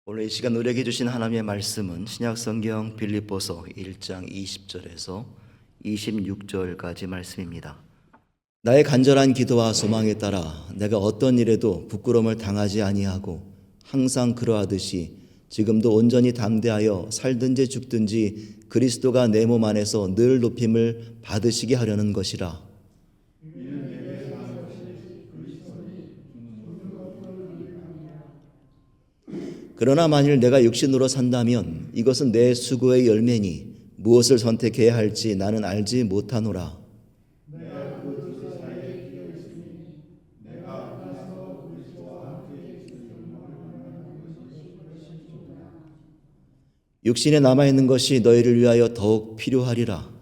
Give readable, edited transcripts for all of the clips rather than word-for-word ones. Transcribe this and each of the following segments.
오늘 이 시간 우리에게 주신 하나님의 말씀은 신약성경 빌립보서 1장 20절에서 26절까지 말씀입니다. 나의 간절한 기도와 소망에 따라 내가 어떤 일에도 부끄러움을 당하지 아니하고 항상 그러하듯이 지금도 온전히 담대하여 살든지 죽든지 그리스도가 내 몸 안에서 늘 높임을 받으시게 하려는 것이라. 그러나 만일 내가 육신으로 산다면 이것은 내 수고의 열매니 무엇을 선택해야 할지 나는 알지 못하노라. 육신에 남아있는 것이 너희를 위하여 더욱 필요하리라.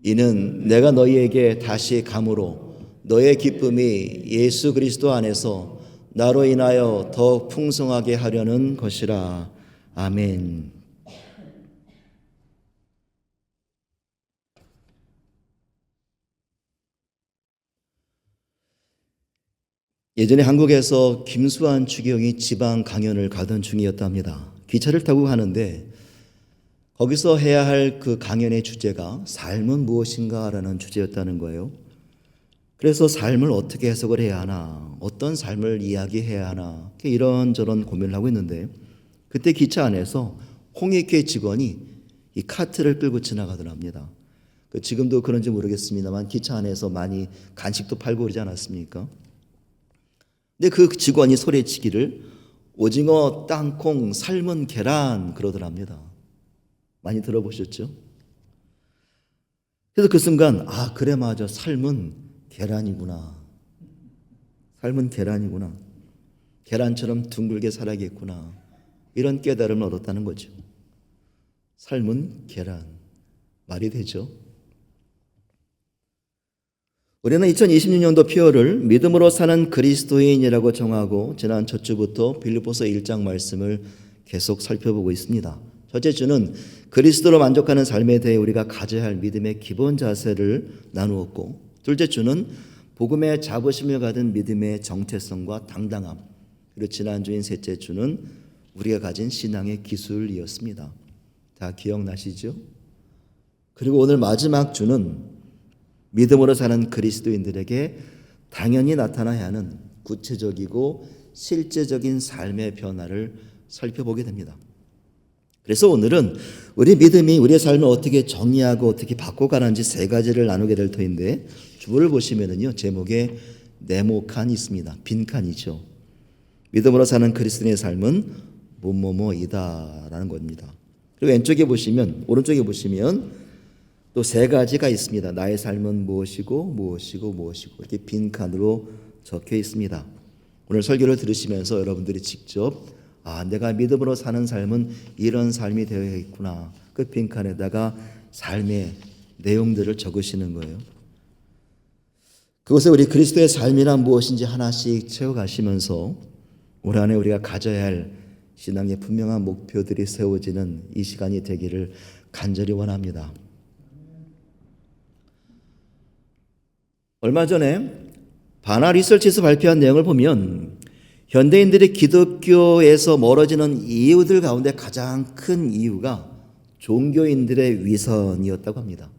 이는 내가 너희에게 다시 감으로 너의 기쁨이 예수 그리스도 안에서 나로 인하여 더 풍성하게 하려는 것이라. 아멘. 예전에 한국에서 김수환 추기경이 지방 강연을 가던 중이었답니다. 기차를 타고 가는데 거기서 해야 할 그 강연의 주제가 삶은 무엇인가라는 주제였다는 거예요. 그래서 삶을 어떻게 해석을 해야 하나, 어떤 삶을 이야기해야 하나, 이런저런 고민을 하고 있는데 그때 기차 안에서 홍익회 직원이 이 카트를 끌고 지나가더랍니다. 지금도 그런지 모르겠습니다만 기차 안에서 많이 간식도 팔고 그러지 않았습니까? 근데 그 직원이 소리치기를 오징어, 땅콩, 삶은 계란 그러더랍니다. 많이 들어보셨죠? 그래서 그 순간 그래 맞아, 삶은 계란이구나. 삶은 계란이구나. 계란처럼 둥글게 살아야겠구나. 이런 깨달음을 얻었다는 거죠. 삶은 계란. 말이 되죠? 우리는 2026년도 표어를 믿음으로 사는 그리스도인이라고 정하고 지난 첫 주부터 빌립보서 1장 말씀을 계속 살펴보고 있습니다. 첫째 주는 그리스도로 만족하는 삶에 대해 우리가 가져야 할 믿음의 기본 자세를 나누었고, 둘째 주는 복음의 자부심을 가진 믿음의 정체성과 당당함, 그리고 지난주인 셋째 주는 우리가 가진 신앙의 기술이었습니다. 다 기억나시죠? 그리고 오늘 마지막 주는 믿음으로 사는 그리스도인들에게 당연히 나타나야 하는 구체적이고 실제적인 삶의 변화를 살펴보게 됩니다. 그래서 오늘은 우리 믿음이 우리의 삶을 어떻게 정의하고 어떻게 바꿔가는지 세 가지를 나누게 될 터인데, 주보를 보시면은요, 제목에 네모칸이 있습니다. 빈칸이죠. 믿음으로 사는 그리스도인의 삶은 뭐뭐뭐이다라는 겁니다. 그리고 왼쪽에 보시면, 오른쪽에 보시면 또 세 가지가 있습니다. 나의 삶은 무엇이고 무엇이고 무엇이고 이렇게 빈칸으로 적혀 있습니다. 오늘 설교를 들으시면서 여러분들이 직접 내가 믿음으로 사는 삶은 이런 삶이 되어야 있구나. 그 빈칸에다가 삶의 내용들을 적으시는 거예요. 그것에 우리 그리스도의 삶이란 무엇인지 하나씩 채워가시면서 올 한해 우리가 가져야 할 신앙의 분명한 목표들이 세워지는 이 시간이 되기를 간절히 원합니다. 얼마 전에 바나 리서치에서 발표한 내용을 보면 현대인들이 기독교에서 멀어지는 이유들 가운데 가장 큰 이유가 종교인들의 위선이었다고 합니다.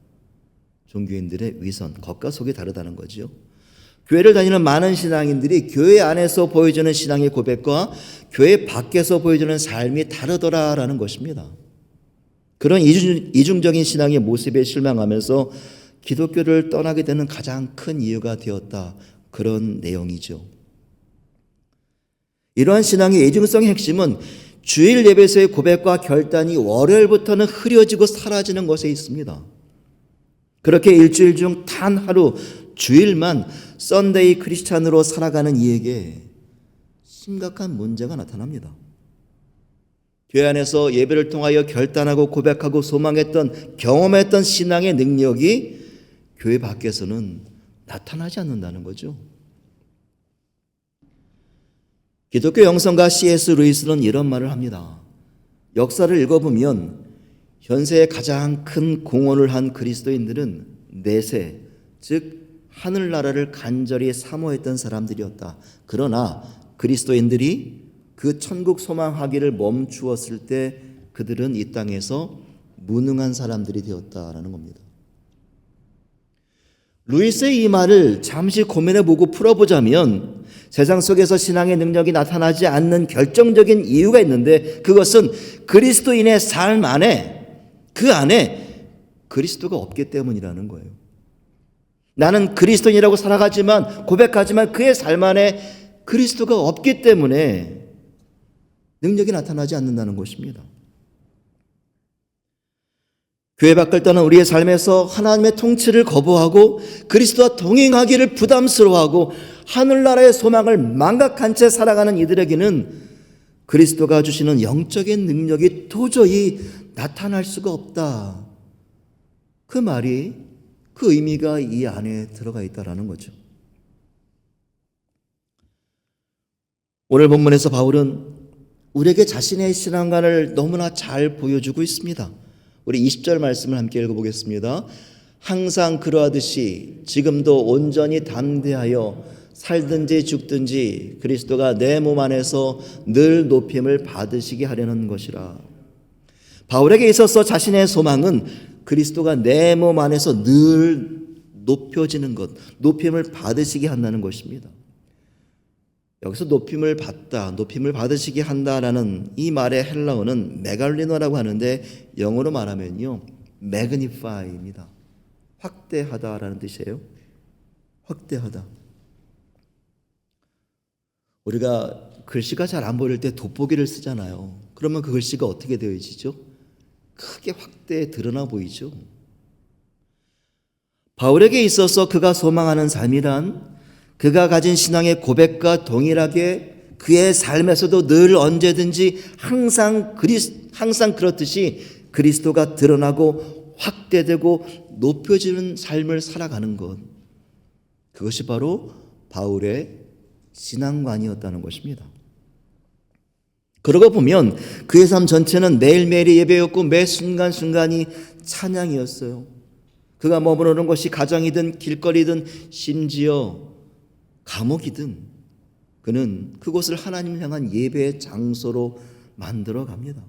종교인들의 위선, 겉과 속이 다르다는 거죠. 교회를 다니는 많은 신앙인들이 교회 안에서 보여주는 신앙의 고백과 교회 밖에서 보여주는 삶이 다르더라라는 것입니다. 그런 이중적인 신앙의 모습에 실망하면서 기독교를 떠나게 되는 가장 큰 이유가 되었다. 그런 내용이죠. 이러한 신앙의 이중성의 핵심은 주일 예배에서의 고백과 결단이 월요일부터는 흐려지고 사라지는 것에 있습니다. 그렇게 일주일 중 단 하루 주일만 썬데이 크리스찬으로 살아가는 이에게 심각한 문제가 나타납니다. 교회 안에서 예배를 통하여 결단하고 고백하고 소망했던, 경험했던 신앙의 능력이 교회 밖에서는 나타나지 않는다는 거죠. 기독교 영성가 C.S. 루이스는 이런 말을 합니다. 역사를 읽어보면 현세에 가장 큰 공헌을 한 그리스도인들은 내세, 즉 하늘나라를 간절히 사모했던 사람들이었다. 그러나 그리스도인들이 그 천국 소망하기를 멈추었을 때 그들은 이 땅에서 무능한 사람들이 되었다라는 겁니다. 루이스의 이 말을 잠시 고민해보고 풀어보자면 세상 속에서 신앙의 능력이 나타나지 않는 결정적인 이유가 있는데, 그것은 그리스도인의 삶 안에, 그 안에 그리스도가 없기 때문이라는 거예요. 나는 그리스도인이라고 살아가지만, 고백하지만 그의 삶 안에 그리스도가 없기 때문에 능력이 나타나지 않는다는 것입니다. 교회 밖을 떠난 우리의 삶에서 하나님의 통치를 거부하고 그리스도와 동행하기를 부담스러워하고 하늘나라의 소망을 망각한 채 살아가는 이들에게는 그리스도가 주시는 영적인 능력이 도저히 나타날 수가 없다. 그 말이, 그 의미가 이 안에 들어가 있다는 거죠. 오늘 본문에서 바울은 우리에게 자신의 신앙관을 너무나 잘 보여주고 있습니다. 우리 20절 말씀을 함께 읽어보겠습니다. 항상 그러하듯이 지금도 온전히 담대하여 살든지 죽든지 그리스도가 내 몸 안에서 늘 높임을 받으시게 하려는 것이라. 바울에게 있어서 자신의 소망은 그리스도가 내 몸 안에서 늘 높여지는 것, 높임을 받으시게 한다는 것입니다. 여기서 높임을 받다, 높임을 받으시게 한다라는 이 말의 헬라어는 메갈리노라고 하는데, 영어로 말하면요 매그니파이입니다. 확대하다라는 뜻이에요. 확대하다. 우리가 글씨가 잘 안 보일 때 돋보기를 쓰잖아요. 그러면 그 글씨가 어떻게 되어지죠? 크게 확대해 드러나 보이죠. 바울에게 있어서 그가 소망하는 삶이란 그가 가진 신앙의 고백과 동일하게 그의 삶에서도 늘 언제든지 항상 그렇듯이 그리스도가 드러나고 확대되고 높여지는 삶을 살아가는 것, 그것이 바로 바울의 신앙관이었다는 것입니다. 그러고 보면 그의 삶 전체는 매일매일이 예배였고 매 순간순간이 찬양이었어요. 그가 머무르는 것이 가정이든 길거리든 심지어 감옥이든 그는 그곳을 하나님을 향한 예배의 장소로 만들어 갑니다.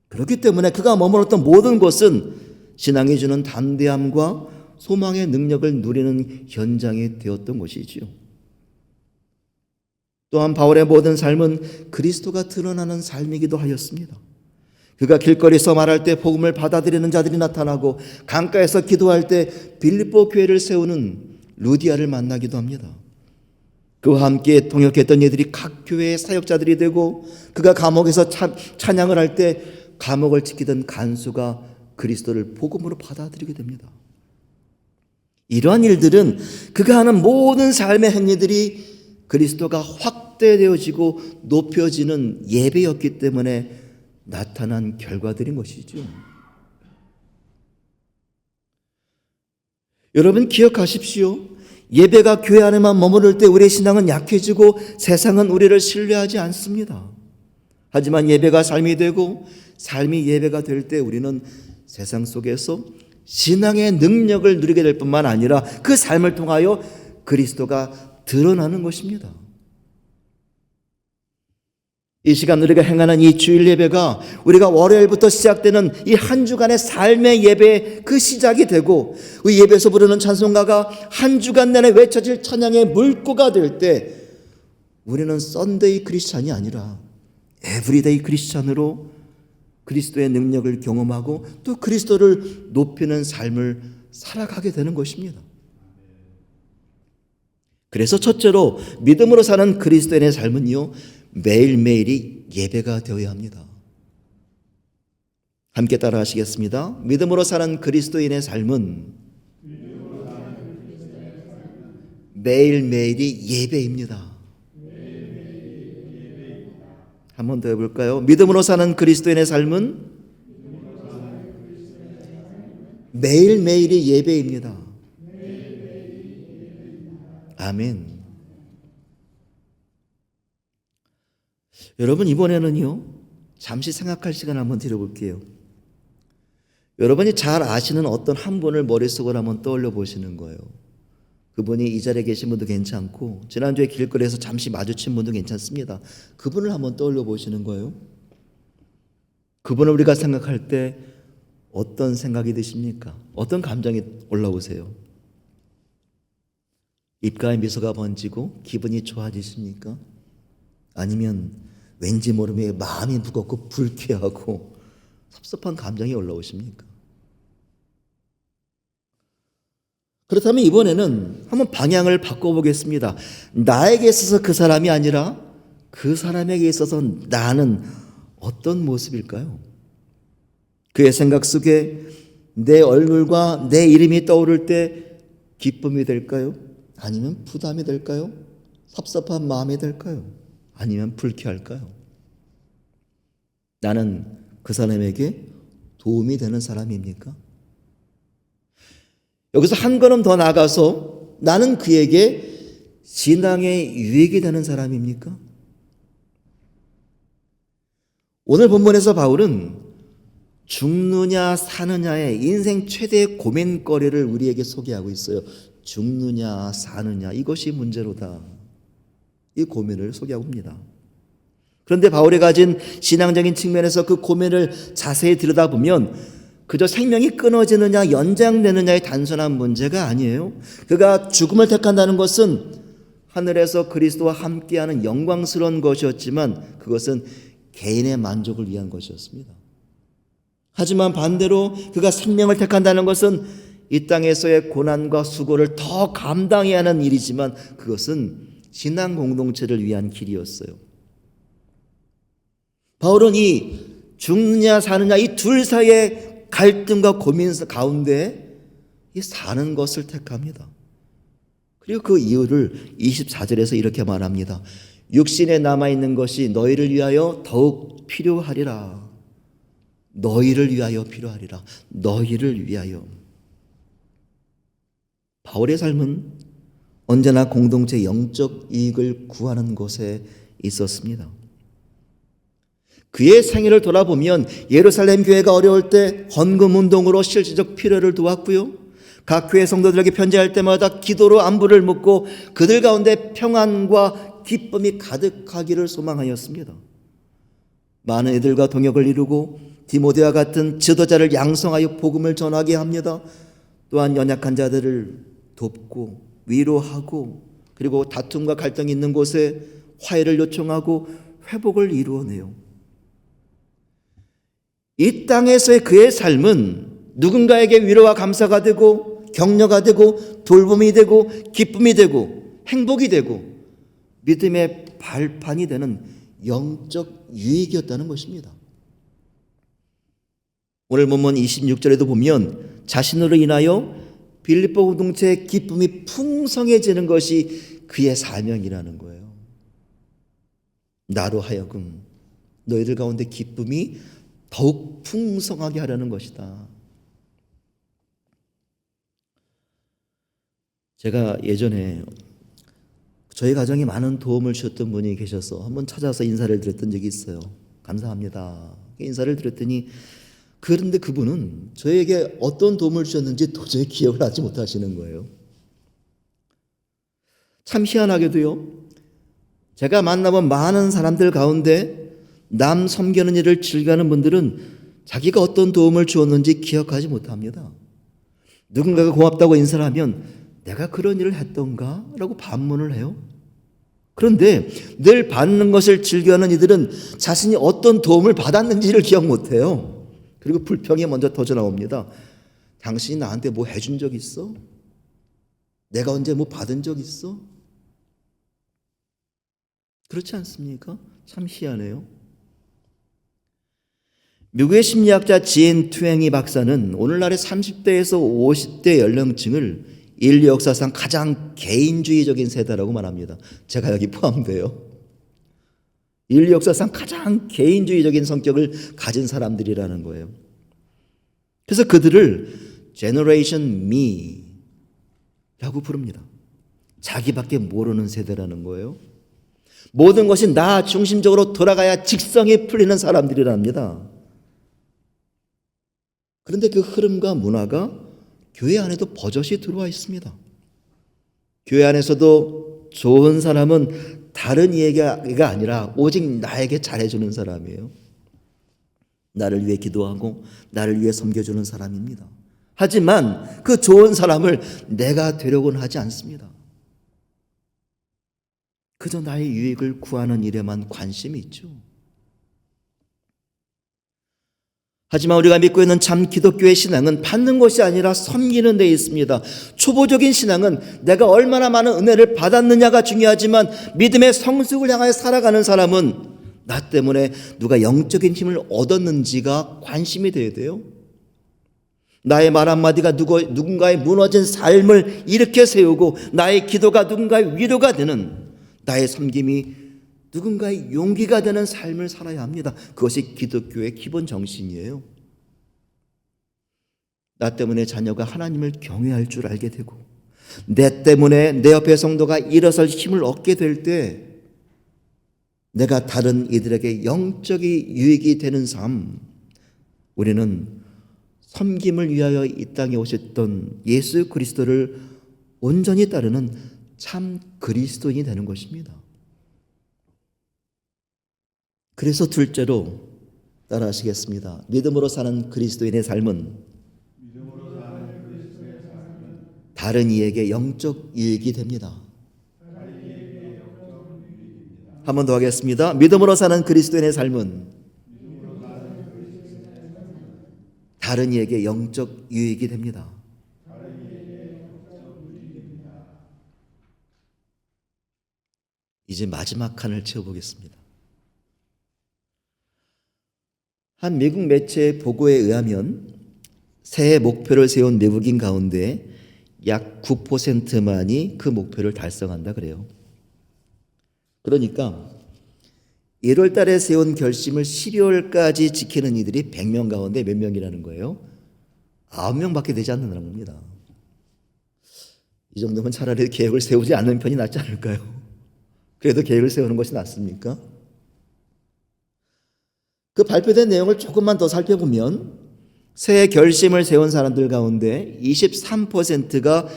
그렇기 때문에 그가 머물렀던 모든 곳은 신앙이 주는 담대함과 소망의 능력을 누리는 현장이 되었던 것이지요. 또한 바울의 모든 삶은 그리스도가 드러나는 삶이기도 하였습니다. 그가 길거리에서 말할 때 복음을 받아들이는 자들이 나타나고, 강가에서 기도할 때 빌립보 교회를 세우는 루디아를 만나기도 합니다. 그와 함께 동역했던 이들이 각 교회의 사역자들이 되고, 그가 감옥에서 찬양을 할 때 감옥을 지키던 간수가 그리스도를 복음으로 받아들이게 됩니다. 이러한 일들은, 그가 하는 모든 삶의 행위들이 그리스도가 확대되어지고 높여지는 예배였기 때문에 나타난 결과들인 것이죠. 여러분 기억하십시오. 예배가 교회 안에만 머무를 때 우리의 신앙은 약해지고 세상은 우리를 신뢰하지 않습니다. 하지만 예배가 삶이 되고 삶이 예배가 될 때 우리는 세상 속에서 신앙의 능력을 누리게 될 뿐만 아니라 그 삶을 통하여 그리스도가 드러나는 것입니다. 이 시간 우리가 행하는 이 주일 예배가 우리가 월요일부터 시작되는 이 한 주간의 삶의 예배의 그 시작이 되고, 이 예배에서 부르는 찬송가가 한 주간 내내 외쳐질 찬양의 물꼬가 될 때 우리는 썬데이 크리스찬이 아니라 에브리데이 크리스찬으로 그리스도의 능력을 경험하고 또 그리스도를 높이는 삶을 살아가게 되는 것입니다. 그래서 첫째로 믿음으로 사는 그리스도인의 삶은요 매일매일이 예배가 되어야 합니다. 함께 따라하시겠습니다. 믿음으로 사는 그리스도인의 삶은 매일매일이 예배입니다. 한 번 더 해볼까요? 믿음으로 사는 그리스도인의 삶은 매일매일이 예배입니다. 아멘. 여러분 이번에는요 잠시 생각할 시간 한번 드려볼게요. 여러분이 잘 아시는 어떤 한 분을 머릿속으로 한번 떠올려 보시는 거예요. 그분이 이 자리에 계신 분도 괜찮고 지난주에 길거리에서 잠시 마주친 분도 괜찮습니다. 그분을 한번 떠올려 보시는 거예요. 그분을 우리가 생각할 때 어떤 생각이 드십니까? 어떤 감정이 올라오세요? 입가에 미소가 번지고 기분이 좋아지십니까? 아니면 왠지 모르게 마음이 무겁고 불쾌하고 섭섭한 감정이 올라오십니까? 그렇다면 이번에는 한번 방향을 바꿔보겠습니다. 나에게 있어서 그 사람이 아니라 그 사람에게 있어서 나는 어떤 모습일까요? 그의 생각 속에 내 얼굴과 내 이름이 떠오를 때 기쁨이 될까요? 아니면 부담이 될까요? 섭섭한 마음이 될까요? 아니면 불쾌할까요? 나는 그 사람에게 도움이 되는 사람입니까? 여기서 한 걸음 더 나가서 나는 그에게 신앙에 유익이 되는 사람입니까? 오늘 본문에서 바울은 죽느냐 사느냐의 인생 최대의 고민거리를 우리에게 소개하고 있어요. 죽느냐 사느냐 이것이 문제로다. 이 고민을 소개하고 있습니다. 그런데 바울이 가진 신앙적인 측면에서 그 고민을 자세히 들여다보면 그저 생명이 끊어지느냐 연장되느냐의 단순한 문제가 아니에요. 그가 죽음을 택한다는 것은 하늘에서 그리스도와 함께하는 영광스러운 것이었지만 그것은 개인의 만족을 위한 것이었습니다. 하지만 반대로 그가 생명을 택한다는 것은 이 땅에서의 고난과 수고를 더 감당해야 하는 일이지만 그것은 신앙 공동체를 위한 길이었어요. 바울은 이 죽느냐 사느냐 이 둘 사이의 갈등과 고민 가운데 이 사는 것을 택합니다. 그리고 그 이유를 24절에서 이렇게 말합니다. 육신에 남아있는 것이 너희를 위하여 더욱 필요하리라. 너희를 위하여 필요하리라. 너희를 위하여. 바울의 삶은 언제나 공동체 영적 이익을 구하는 곳에 있었습니다. 그의 생애를 돌아보면 예루살렘 교회가 어려울 때 헌금 운동으로 실질적 필요를 도왔고요. 각 교회 성도들에게 편지할 때마다 기도로 안부를 묻고 그들 가운데 평안과 기쁨이 가득하기를 소망하였습니다. 많은 이들과 동역을 이루고 디모데와 같은 지도자를 양성하여 복음을 전하게 합니다. 또한 연약한 자들을 돕고 위로하고 그리고 다툼과 갈등이 있는 곳에 화해를 요청하고 회복을 이루어내요. 이 땅에서의 그의 삶은 누군가에게 위로와 감사가 되고 격려가 되고 돌봄이 되고 기쁨이 되고 행복이 되고 믿음의 발판이 되는 영적 유익이었다는 것입니다. 오늘 본문 26절에도 보면 자신으로 인하여 빌립보 공동체의 기쁨이 풍성해지는 것이 그의 사명이라는 거예요. 나로 하여금 너희들 가운데 기쁨이 더욱 풍성하게 하려는 것이다. 제가 예전에 저희 가정에 많은 도움을 주셨던 분이 계셔서 한번 찾아서 인사를 드렸던 적이 있어요. 감사합니다. 인사를 드렸더니 그런데 그분은 저에게 어떤 도움을 주셨는지 도저히 기억을 하지 못하시는 거예요. 참 희한하게도요. 제가 만나본 많은 사람들 가운데 남 섬기는 일을 즐겨하는 분들은 자기가 어떤 도움을 주었는지 기억하지 못합니다. 누군가가 고맙다고 인사를 하면 내가 그런 일을 했던가? 라고 반문을 해요. 그런데 늘 받는 것을 즐겨하는 이들은 자신이 어떤 도움을 받았는지를 기억 못해요. 그리고 불평이 먼저 터져나옵니다. 당신이 나한테 뭐 해준 적 있어? 내가 언제 뭐 받은 적 있어? 그렇지 않습니까? 참 희한해요. 미국의 심리학자 지앤 투앵이 박사는 오늘날의 30대에서 50대 연령층을 인류 역사상 가장 개인주의적인 세대라고 말합니다. 제가 여기 포함돼요. 인류 역사상 가장 개인주의적인 성격을 가진 사람들이라는 거예요. 그래서 그들을 Generation Me라고 부릅니다. 자기밖에 모르는 세대라는 거예요. 모든 것이 나 중심적으로 돌아가야 직성이 풀리는 사람들이랍니다. 그런데 그 흐름과 문화가 교회 안에도 버젓이 들어와 있습니다. 교회 안에서도 좋은 사람은 다른 이야기가 아니라 오직 나에게 잘해주는 사람이에요. 나를 위해 기도하고 나를 위해 섬겨주는 사람입니다. 하지만 그 좋은 사람을 내가 되려고는 하지 않습니다. 그저 나의 유익을 구하는 일에만 관심이 있죠. 하지만 우리가 믿고 있는 참 기독교의 신앙은 받는 것이 아니라 섬기는 데 있습니다. 초보적인 신앙은 내가 얼마나 많은 은혜를 받았느냐가 중요하지만 믿음의 성숙을 향하여 살아가는 사람은 나 때문에 누가 영적인 힘을 얻었는지가 관심이 돼야 돼요. 나의 말 한마디가 누군가의 무너진 삶을 일으켜 세우고 나의 기도가 누군가의 위로가 되는, 나의 섬김이 누군가의 용기가 되는 삶을 살아야 합니다. 그것이 기독교의 기본 정신이에요. 나 때문에 자녀가 하나님을 경외할 줄 알게 되고 내 때문에 내 옆에 성도가 일어설 힘을 얻게 될 때 내가 다른 이들에게 영적인 유익이 되는 삶, 우리는 섬김을 위하여 이 땅에 오셨던 예수 그리스도를 온전히 따르는 참 그리스도인이 되는 것입니다. 그래서 둘째로 따라하시겠습니다. 믿음으로 사는 그리스도인의 삶은 다른 이에게 영적 유익이 됩니다. 한 번 더 하겠습니다. 믿음으로 사는 그리스도인의 삶은 다른 이에게 영적 유익이 됩니다. 이제 마지막 칸을 채워보겠습니다. 한 미국 매체 보고에 의하면 새해 목표를 세운 미국인 가운데 약 9%만이 그 목표를 달성한다 그래요. 그러니까 1월 달에 세운 결심을 12월까지 지키는 이들이 100명 가운데 몇 명이라는 거예요? 9명밖에 되지 않는다는 겁니다. 이 정도면 차라리 계획을 세우지 않는 편이 낫지 않을까요? 그래도 계획을 세우는 것이 낫습니까? 그 발표된 내용을 조금만 더 살펴보면 새해 결심을 세운 사람들 가운데 23%가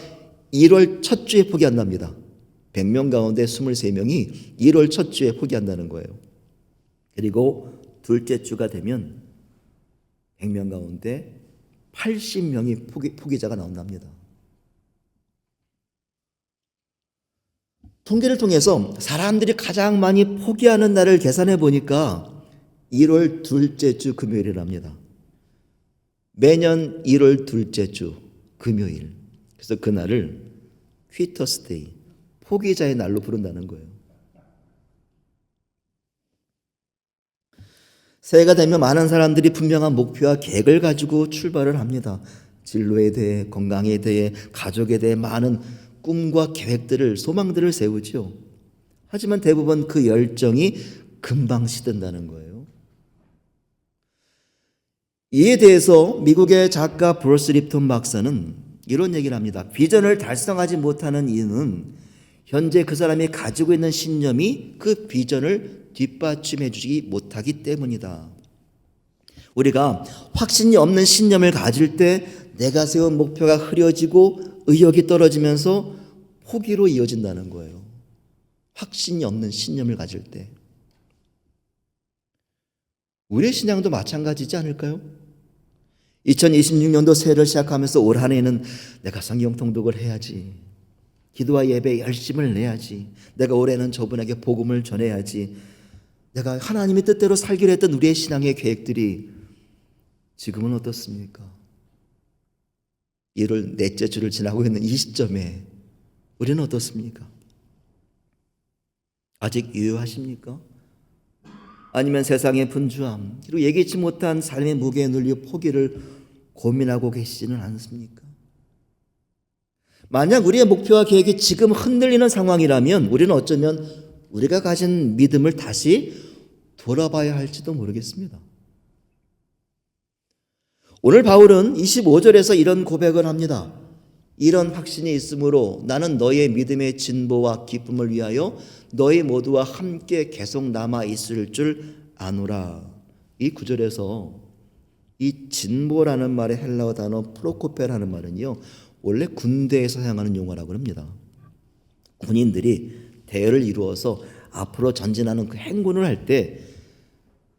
1월 첫 주에 포기한답니다. 100명 가운데 23명이 1월 첫 주에 포기한다는 거예요. 그리고 둘째 주가 되면 100명 가운데 80명이 포기자가 나온답니다. 통계를 통해서 사람들이 가장 많이 포기하는 날을 계산해 보니까 1월 둘째 주 금요일이랍니다. 매년 1월 둘째 주 금요일. 그래서 그날을 퀴터스데이, 포기자의 날로 부른다는 거예요. 새해가 되면 많은 사람들이 분명한 목표와 계획을 가지고 출발을 합니다. 진로에 대해, 건강에 대해, 가족에 대해 많은 꿈과 계획들을, 소망들을 세우죠. 하지만 대부분 그 열정이 금방 시든다는 거예요. 이에 대해서 미국의 작가 브루스 립톤 박사는 이런 얘기를 합니다. 비전을 달성하지 못하는 이유는 현재 그 사람이 가지고 있는 신념이 그 비전을 뒷받침해 주지 못하기 때문이다. 우리가 확신이 없는 신념을 가질 때 내가 세운 목표가 흐려지고 의욕이 떨어지면서 포기로 이어진다는 거예요. 확신이 없는 신념을 가질 때. 우리의 신앙도 마찬가지지 않을까요? 2026년도 새해를 시작하면서 올 한 해는 내가 성경 통독을 해야지, 기도와 예배에 열심을 내야지, 내가 올해는 저분에게 복음을 전해야지, 내가 하나님의 뜻대로 살기로 했던 우리의 신앙의 계획들이 지금은 어떻습니까? 1월 넷째 주를 지나고 있는 이 시점에 우리는 어떻습니까? 아직 유효하십니까? 아니면 세상의 분주함, 그리고 예기치 못한 삶의 무게에 눌려 포기를 고민하고 계시지는 않습니까? 만약 우리의 목표와 계획이 지금 흔들리는 상황이라면 우리는 어쩌면 우리가 가진 믿음을 다시 돌아봐야 할지도 모르겠습니다. 오늘 바울은 25절에서 이런 고백을 합니다. 이런 확신이 있으므로 나는 너의 믿음의 진보와 기쁨을 위하여 너희 모두와 함께 계속 남아 있을 줄 아노라. 이 구절에서 이 진보라는 말의 헬라어 단어 프로코페라는 말은요, 원래 군대에서 사용하는 용어라고 합니다. 군인들이 대열을 이루어서 앞으로 전진하는 그 행군을 할 때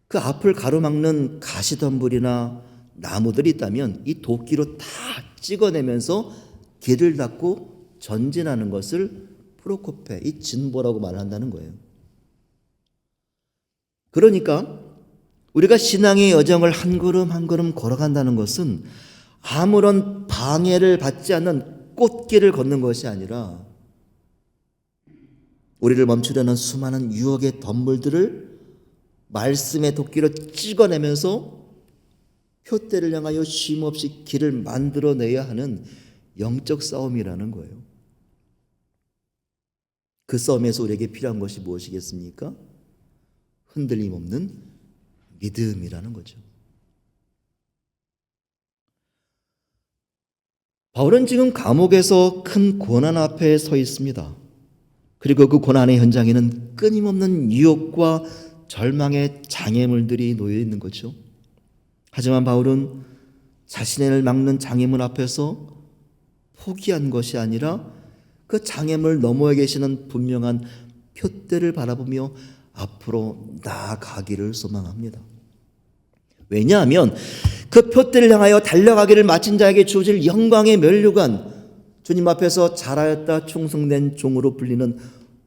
그 앞을 가로막는 가시덤불이나 나무들이 있다면 이 도끼로 다 찍어내면서 길을 닫고 전진하는 것을 프로코페, 이 진보라고 말한다는 거예요. 그러니까 우리가 신앙의 여정을 한 걸음 한 걸음 걸어간다는 것은 아무런 방해를 받지 않는 꽃길을 걷는 것이 아니라 우리를 멈추려는 수많은 유혹의 덤불들을 말씀의 도끼로 찍어내면서 표대를 향하여 쉼없이 길을 만들어내야 하는 영적 싸움이라는 거예요. 그 싸움에서 우리에게 필요한 것이 무엇이겠습니까? 흔들림 없는 믿음이라는 거죠. 바울은 지금 감옥에서 큰 고난 앞에 서 있습니다. 그리고 그 고난의 현장에는 끊임없는 유혹과 절망의 장애물들이 놓여 있는 거죠. 하지만 바울은 자신을 막는 장애물 앞에서 포기한 것이 아니라 그 장애물 너머에 계시는 분명한 표대를 바라보며 앞으로 나아가기를 소망합니다. 왜냐하면 그 표대를 향하여 달려가기를 마친 자에게 주어질 영광의 면류관, 주님 앞에서 잘하였다 충성된 종으로 불리는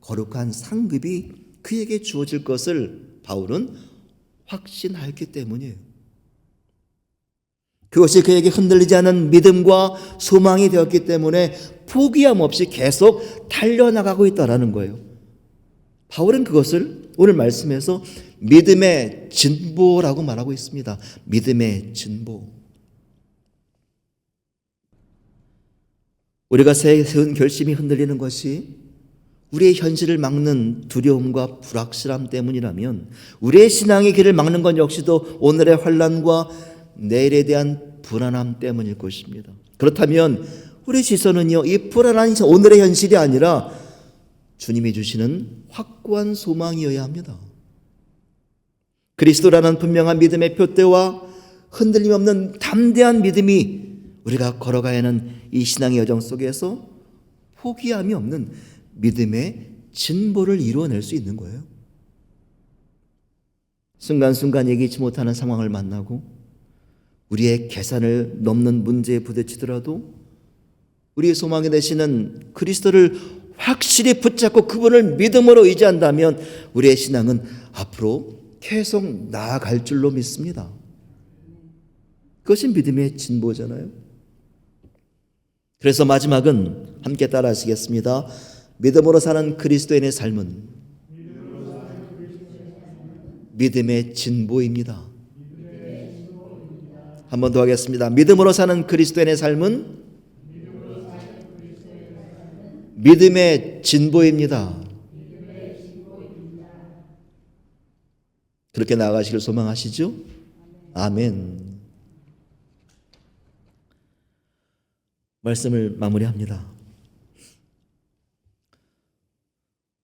거룩한 상급이 그에게 주어질 것을 바울은 확신하였기 때문이에요. 그것이 그에게 흔들리지 않은 믿음과 소망이 되었기 때문에 포기함 없이 계속 달려나가고 있다는 거예요. 바울은 그것을 오늘 말씀에서 믿음의 진보라고 말하고 있습니다. 믿음의 진보. 우리가 세운 결심이 흔들리는 것이 우리의 현실을 막는 두려움과 불확실함 때문이라면 우리의 신앙의 길을 막는 건 역시도 오늘의 환난과 내일에 대한 불안함 때문일 것입니다. 그렇다면 우리 시선은요, 이 불안한 오늘의 현실이 아니라 주님이 주시는 확고한 소망이어야 합니다. 그리스도라는 분명한 믿음의 표대와 흔들림 없는 담대한 믿음이 우리가 걸어가야 하는 이 신앙의 여정 속에서 포기함이 없는 믿음의 진보를 이루어낼 수 있는 거예요. 순간순간 예기치 못하는 상황을 만나고 우리의 계산을 넘는 문제에 부딪히더라도 우리의 소망이 되시는 그리스도를 확실히 붙잡고 그분을 믿음으로 의지한다면 우리의 신앙은 앞으로 계속 나아갈 줄로 믿습니다. 그것이 믿음의 진보잖아요. 그래서 마지막은 함께 따라 하시겠습니다. 믿음으로 사는 그리스도인의 삶은 믿음의 진보입니다. 한 번 더 하겠습니다. 믿음으로 사는 그리스도인의 삶은 믿음의 진보입니다. 그렇게 나아가시길 소망하시죠? 아멘. 말씀을 마무리합니다.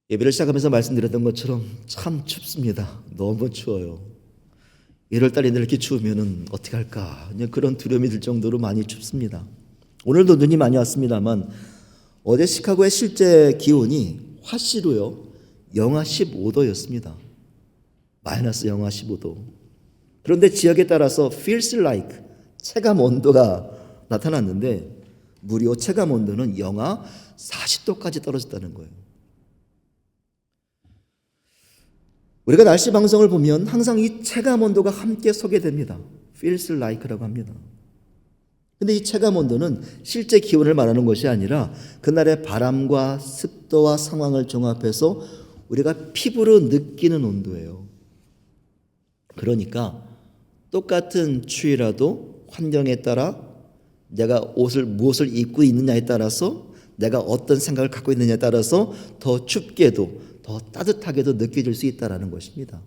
예배를 시작하면서 말씀드렸던 것처럼 참 춥습니다. 너무 추워요. 1월달에 이렇게 추우면 어떻게 할까? 그냥 그런 두려움이 들 정도로 많이 춥습니다. 오늘도 눈이 많이 왔습니다만 어제 시카고의 실제 기온이 화씨로요 영하 15도였습니다. 마이너스 영하 15도. 그런데 지역에 따라서 feels like 체감 온도가 나타났는데 무려 체감 온도는 영하 40도까지 떨어졌다는 거예요. 우리가 날씨 방송을 보면 항상 이 체감 온도가 함께 소개됩니다. feels like라고 합니다. 근데 이 체감 온도는 실제 기온을 말하는 것이 아니라 그날의 바람과 습도와 상황을 종합해서 우리가 피부로 느끼는 온도예요. 그러니까 똑같은 추위라도 환경에 따라 내가 무엇을 입고 있느냐에 따라서 내가 어떤 생각을 갖고 있느냐에 따라서 더 춥게도 더 따뜻하게도 느껴질 수 있다는 것입니다.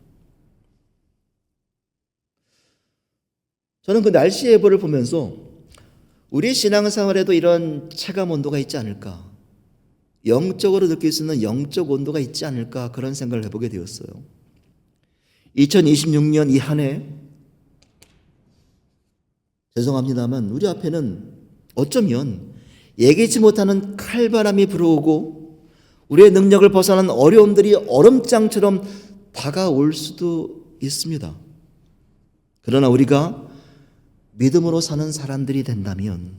저는 그 날씨 예보를 보면서 우리 신앙생활에도 이런 체감 온도가 있지 않을까, 영적으로 느낄 수 있는 영적 온도가 있지 않을까, 그런 생각을 해보게 되었어요. 2026년 이 한 해 죄송합니다만 우리 앞에는 어쩌면 예기치 못하는 칼바람이 불어오고 우리의 능력을 벗어난 어려움들이 얼음장처럼 다가올 수도 있습니다. 그러나 우리가 믿음으로 사는 사람들이 된다면,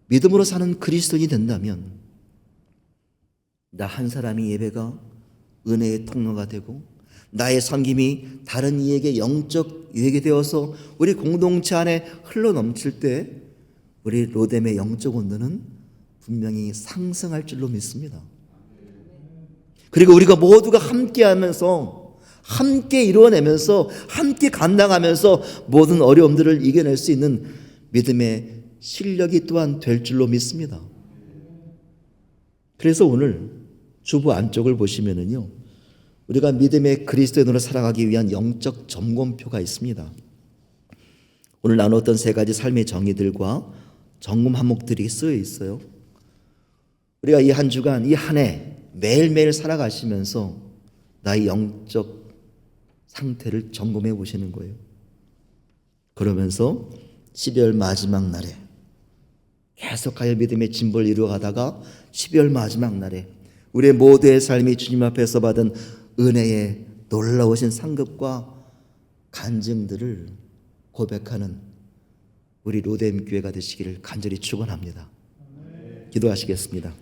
믿음으로 사는 그리스도인이 된다면 나 한 사람의 예배가 은혜의 통로가 되고 나의 섬김이 다른 이에게 영적 유익이 되어서 우리 공동체 안에 흘러넘칠 때 우리 로뎀의 영적 온도는 분명히 상승할 줄로 믿습니다. 그리고 우리가 모두가 함께하면서, 함께 이루어내면서, 함께 감당하면서 모든 어려움들을 이겨낼 수 있는 믿음의 실력이 또한 될 줄로 믿습니다. 그래서 오늘 주보 안쪽을 보시면은요, 우리가 믿음의 그리스도인으로 살아가기 위한 영적 점검표가 있습니다. 오늘 나눴던 세 가지 삶의 정의들과 점검 항목들이 쓰여 있어요. 우리가 이 한 주간, 이 한 해 매일매일 살아가시면서 나의 영적 상태를 점검해 보시는 거예요. 그러면서 12월 마지막 날에 계속하여 믿음의 진보를 이루어가다가 12월 마지막 날에 우리의 모두의 삶이 주님 앞에서 받은 은혜의 놀라우신 상급과 간증들을 고백하는 우리 로뎀 교회가 되시기를 간절히 축원합니다. 기도하시겠습니다.